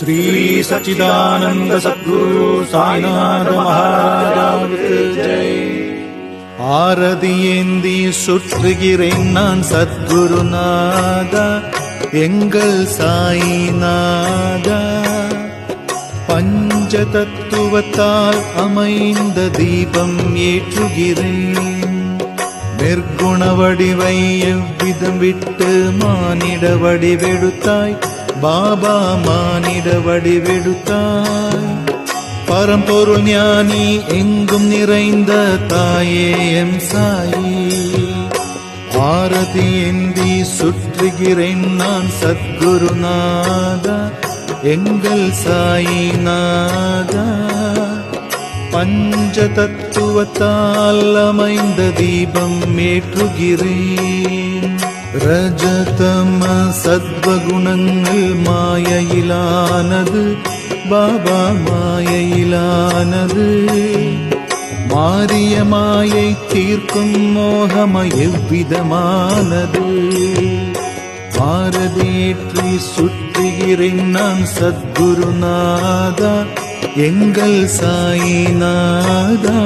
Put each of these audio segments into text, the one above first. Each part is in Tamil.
श्री सच्चिदानंद सद्गुरु साईनाथ महाराज जय. ஆரதி ஏந்தி சுற்றுகிறேன் நான் சத்குருநாதா எங்கள் சாயிநாதா. பஞ்ச தத்துவத்தால் அமைந்த தீபம் ஏற்றுகிறேன். நிர்குண வடிவை எவ்விதம் விட்டு மானிட வடிவெடுத்தாய் பாபா, மானிட வடிவெடுத்தாய். பரம்பொருள் ஞானி எங்கும் நிறைந்த தாயே எம் சாயி. ஆரதி ஏந்தி சுற்றுகிறேன் நான் சத்குருநாதா எங்கள் சாயிநாதா. பஞ்ச தத்துவத்தால் அமைந்த தீபம் ஏற்றுகிறேன். ரஜதம சத்வகுணங்கள் மாயையிலானது பாபா, மாயையிலானது. மாறிய மாயை தீர்க்கும் மோகம எவ்விதமானது. ஆரதியேற்றி சுற்றுகிறேன் நான் சத்குருநாதா எங்கள் சாயிநாதா.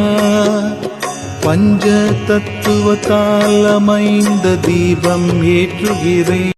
பஞ்ச தத்துவத்தால் அமைந்த தீபம் ஏற்றுகிறேன்.